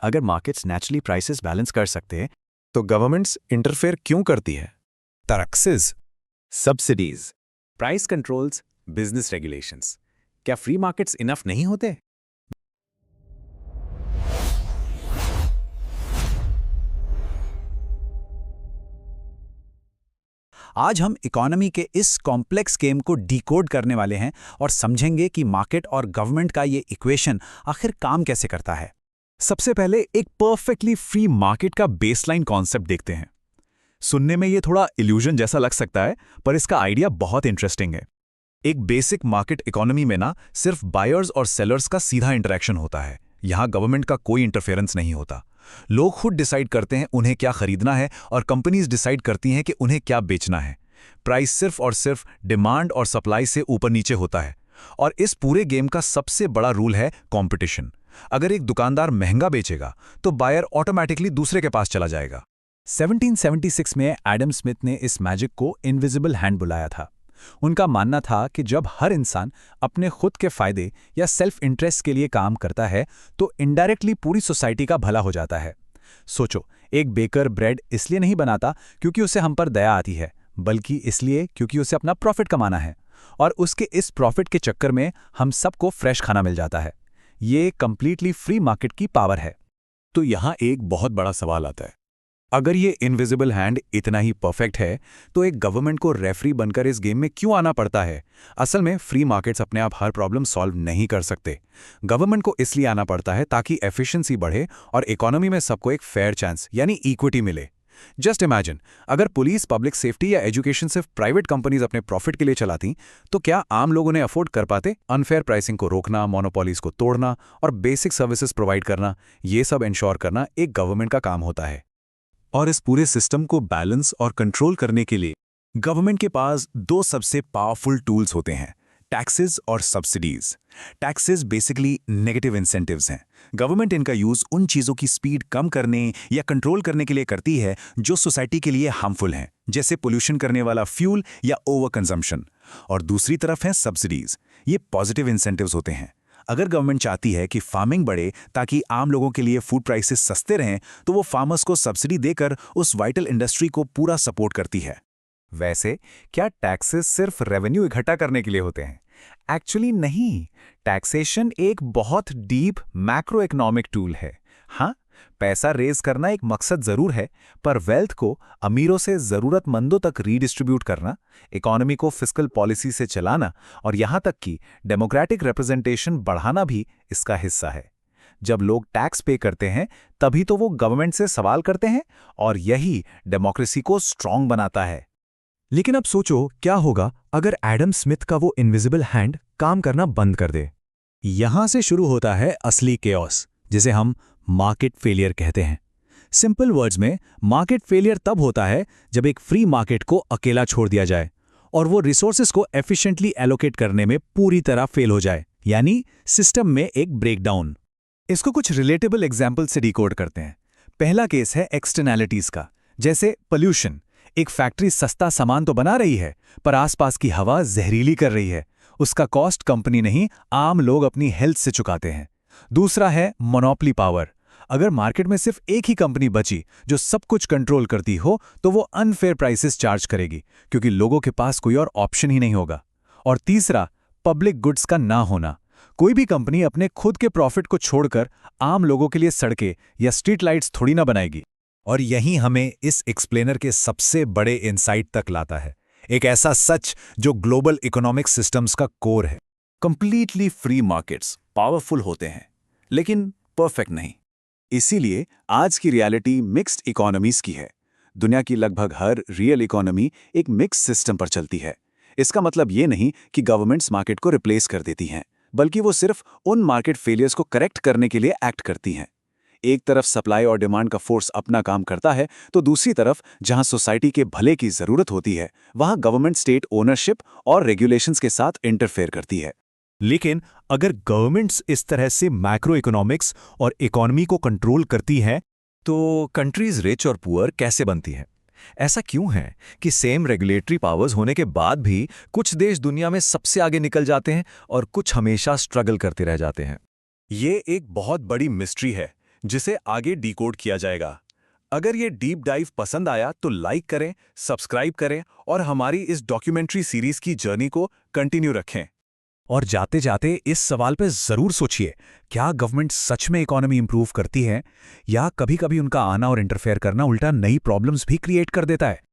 अगर markets naturally prices balance कर सकते हैं तो गवर्नमेंट्स इंटरफेयर क्यों करती है? Taxes, subsidies, price controls, business regulations, क्या फ्री मार्केट्स इनफ नहीं होते? आज हम इकोनॉमी के इस कॉम्प्लेक्स गेम को डिकोड करने वाले हैं और समझेंगे कि मार्केट और गवर्नमेंट का ये इक्वेशन आखिर काम कैसे करता है। सबसे पहले एक परफेक्टली फ्री मार्केट का बेसलाइन कॉन्सेप्ट देखते हैं। सुनने में ये थोड़ा इल्यूजन जैसा लग सकता है, पर इसका आइडिया बहुत इंटरेस्टिंग है। एक बेसिक मार्केट इकोनॉमी में ना सिर्फ बायर्स और सेलर्स का सीधा इंटरेक्शन होता है। यहां गवर्नमेंट का कोई इंटरफेरेंस नहीं होता। लोग खुद डिसाइड करते हैं उन्हें क्या खरीदना है और कंपनीज डिसाइड करती हैं कि उन्हें क्या बेचना है। प्राइस सिर्फ और सिर्फ डिमांड और सप्लाई से ऊपर नीचे होता है। और इस पूरे गेम का सबसे बड़ा रूल है कंपटीशन। अगर एक दुकानदार महंगा बेचेगा तो बायर ऑटोमेटिकली दूसरे के पास चला जाएगा। 1776 में एडम स्मिथ ने इस मैजिक को इनविजिबल हैंड बुलाया था। उनका मानना था कि जब हर इंसान अपने खुद के फायदे या सेल्फ इंटरेस्ट के लिए काम करता है तो इनडायरेक्टली पूरी सोसाइटी का भला हो जाता है। सोचो, एक बेकर ब्रेड इसलिए नहीं बनाता क्योंकि उसे हम पर दया आती है, बल्कि इसलिए क्योंकि उसे अपना प्रॉफिट कमाना है। और उसके इस प्रॉफिट के चक्कर में हम सबको फ्रेश खाना मिल जाता है। ये कंप्लीटली फ्री मार्केट की पावर है। तो यहां एक बहुत बड़ा सवाल आता है, अगर ये इनविजिबल हैंड इतना ही परफेक्ट है तो एक गवर्नमेंट को रेफरी बनकर इस गेम में क्यों आना पड़ता है? असल में फ्री मार्केट्स अपने आप हर प्रॉब्लम सॉल्व नहीं कर सकते। गवर्नमेंट को इसलिए आना पड़ता है ताकि एफिशिएंसी बढ़े और इकोनॉमी में सबको एक फेयर चांस यानी इक्विटी मिले। जस्ट इमेजिन, अगर पुलिस, पब्लिक सेफ्टी या एजुकेशन सिर्फ प्राइवेट कंपनीज अपने प्रॉफिट के लिए चलाती तो क्या आम लोग उन्हें अफोर्ड कर पाते? अनफेयर प्राइसिंग को रोकना, मोनोपोलीज को तोड़ना और बेसिक सर्विसेज प्रोवाइड करना, ये सब इंश्योर करना एक गवर्नमेंट का काम होता है। और इस पूरे सिस्टम को बैलेंस और कंट्रोल करने के लिए गवर्नमेंट के पास दो सबसे पावरफुल टूल्स होते हैं, टैक्सेस और subsidies. Taxes basically negative incentives हैं। गवर्नमेंट इनका यूज उन चीजों की स्पीड कम करने या कंट्रोल करने के लिए करती है जो सोसाइटी के लिए हार्मफुल हैं, जैसे पोल्यूशन करने वाला फ्यूल या ओवर कंजम्पशन। और दूसरी तरफ हैं सब्सिडीज। ये पॉजिटिव इंसेंटिव्स होते हैं। अगर गवर्नमेंट चाहती है कि फार्मिंग बढ़े ताकि आम लोगों के लिए फूड प्राइसेस सस्ते रहें, तो वो फार्मर्स को सब्सिडी देकर उस वाइटल इंडस्ट्री को पूरा सपोर्ट करती है। वैसे क्या टैक्सेस सिर्फ रेवेन्यू इकट्ठा करने के लिए होते हैं? एक्चुअली नहीं। टैक्सेशन एक बहुत डीप मैक्रो इकोनॉमिक टूल है। हाँ, पैसा रेज करना एक मकसद जरूर है, पर वेल्थ को अमीरों से जरूरतमंदों तक रीडिस्ट्रीब्यूट करना, इकोनॉमी को फिस्कल पॉलिसी से चलाना और यहां तक कि डेमोक्रेटिक रिप्रेजेंटेशन बढ़ाना भी इसका हिस्सा है। जब लोग टैक्स पे करते हैं तभी तो वो गवर्नमेंट से सवाल करते हैं और यही डेमोक्रेसी को स्ट्रांग बनाता है। लेकिन अब सोचो, क्या होगा अगर एडम स्मिथ का वो इनविजिबल हैंड काम करना बंद कर दे? यहां से शुरू होता है असली केओस, जिसे हम मार्केट फेलियर कहते हैं। सिंपल वर्ड्स में, मार्केट फेलियर तब होता है जब एक फ्री मार्केट को अकेला छोड़ दिया जाए और वो रिसोर्सेज को एफिशिएंटली एलोकेट करने में पूरी तरह फेल हो जाए, यानी सिस्टम में एक ब्रेकडाउन। इसको कुछ रिलेटेबल एग्जाम्पल से डिकोड करते हैं। पहला केस है एक्सटर्नैलिटीज का, जैसे पोल्यूशन। एक फैक्ट्री सस्ता सामान तो बना रही है, पर आसपास की हवा जहरीली कर रही है। उसका कॉस्ट कंपनी नहीं, आम लोग अपनी हेल्थ से चुकाते हैं। दूसरा है मोनोपोली पावर। अगर मार्केट में सिर्फ एक ही कंपनी बची जो सब कुछ कंट्रोल करती हो, तो वो अनफेयर प्राइसेस चार्ज करेगी, क्योंकि लोगों के पास कोई और ऑप्शन ही नहीं होगा। और तीसरा, पब्लिक गुड्स का ना होना। कोई भी कंपनी अपने खुद के प्रॉफिट को छोड़कर आम लोगों के लिए सड़कें या स्ट्रीट लाइट्स थोड़ी ना बनाएगी। और यही हमें इस एक्सप्लेनर के सबसे बड़े इनसाइट तक लाता है, एक ऐसा सच जो ग्लोबल इकोनॉमिक सिस्टम्स का कोर है। कंप्लीटली फ्री मार्केट्स पावरफुल होते हैं, लेकिन परफेक्ट नहीं। इसीलिए आज की रियलिटी मिक्स्ड इकोनॉमीज की है। दुनिया की लगभग हर रियल इकोनॉमी एक मिक्स सिस्टम पर चलती है। इसका मतलब ये नहीं कि गवर्नमेंट्स मार्केट को रिप्लेस कर देती हैं, बल्कि वो सिर्फ उन मार्केट फेलियर्स को करेक्ट करने के लिए एक्ट करती हैं। एक तरफ सप्लाई और डिमांड का फोर्स अपना काम करता है, तो दूसरी तरफ जहां सोसाइटी के भले की जरूरत होती है, वहां गवर्नमेंट स्टेट ओनरशिप और रेगुलेशंस के साथ इंटरफेयर करती है। लेकिन अगर गवर्नमेंट्स इस तरह से मैक्रो इकोनॉमिक्स और इकोनॉमी को कंट्रोल करती हैं, तो कंट्रीज रिच और पुअर कैसे बनती हैं? ऐसा क्यों है कि सेम रेगुलेटरी पावर्स होने के बाद भी कुछ देश दुनिया में सबसे आगे निकल जाते हैं और कुछ हमेशा स्ट्रगल करते रह जाते हैं? ये एक बहुत बड़ी मिस्ट्री है जिसे आगे डिकोड किया जाएगा। अगर ये डीप डाइव पसंद आया तो लाइक करें, सब्सक्राइब करें और हमारी इस डॉक्यूमेंट्री सीरीज की जर्नी को कंटिन्यू रखें। और जाते जाते इस सवाल पे जरूर सोचिए, क्या गवर्नमेंट सच में इकोनॉमी इंप्रूव करती है या कभी-कभी उनका आना और इंटरफेयर करना उल्टा नई प्रॉब्लम्स भी क्रिएट कर देता है।